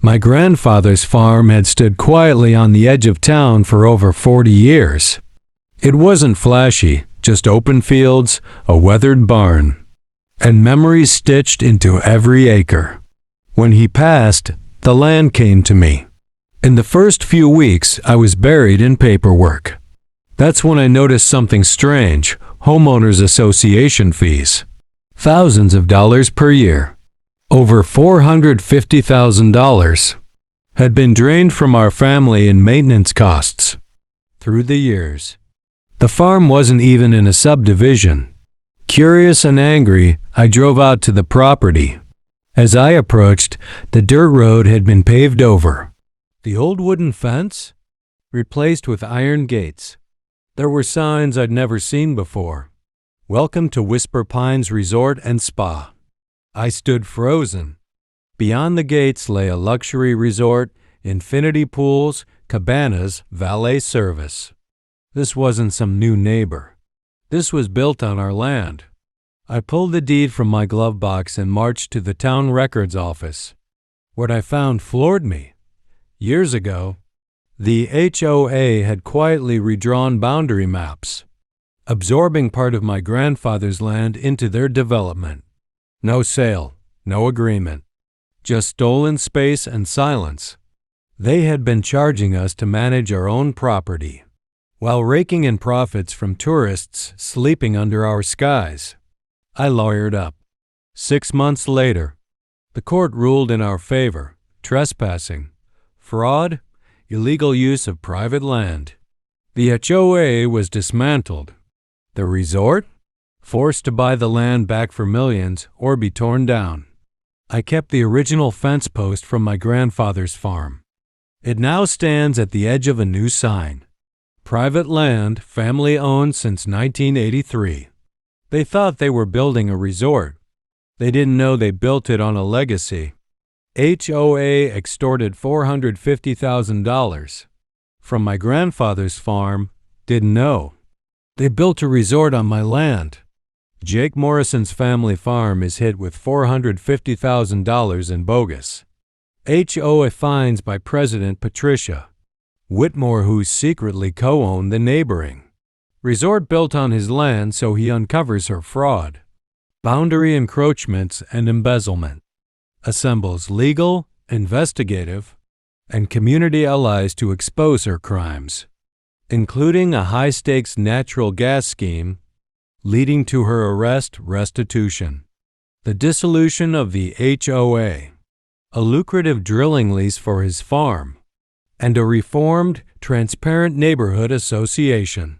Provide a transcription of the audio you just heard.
My grandfather's farm had stood quietly on the edge of town for over 40 years. It wasn't flashy, just open fields, a weathered barn, and memories stitched into every acre. When he passed, the land came to me. In the first few weeks, I was buried in paperwork. That's when I noticed something strange: homeowners association fees. Thousands of dollars per year. Over $450,000 had been drained from our family in maintenance costs. Through the years, the farm wasn't even in a subdivision. Curious and angry, I drove out to the property. As I approached, the dirt road had been paved over. The old wooden fence? Replaced with iron gates. There were signs I'd never seen before. Welcome to Whisper Pines Resort and Spa. I stood frozen. Beyond the gates lay a luxury resort, infinity pools, cabanas, valet service. This wasn't some new neighbor. This was built on our land. I pulled the deed from my glove box and marched to the town records office. What I found floored me. Years ago, the HOA had quietly redrawn boundary maps, absorbing part of my grandfather's land into their development. No sale, no agreement, just stolen space and silence. They had been charging us to manage our own property, while raking in profits from tourists sleeping under our skies. I lawyered up. 6 months later, the court ruled in our favor: trespassing, fraud, illegal use of private land. The HOA was dismantled. The resort? Forced to buy the land back for millions or be torn down. I kept the original fence post from my grandfather's farm. It now stands at the edge of a new sign. Private land, family owned since 1983. They thought they were building a resort. They didn't know they built it on a legacy. HOA extorted $450,000 from my grandfather's farm. Didn't know. They built a resort on my land. Jake Morrison's family farm is hit with $450,000 in bogus HOA fines by President Patricia Whitmore, who secretly co-owned the neighboring resort built on his land, so he uncovers her fraud, boundary encroachments, and embezzlement. Assembles legal, investigative, and community allies to expose her crimes, including a high-stakes natural gas scheme leading to her arrest, restitution, the dissolution of the HOA, a lucrative drilling lease for his farm, and a reformed, transparent neighborhood association.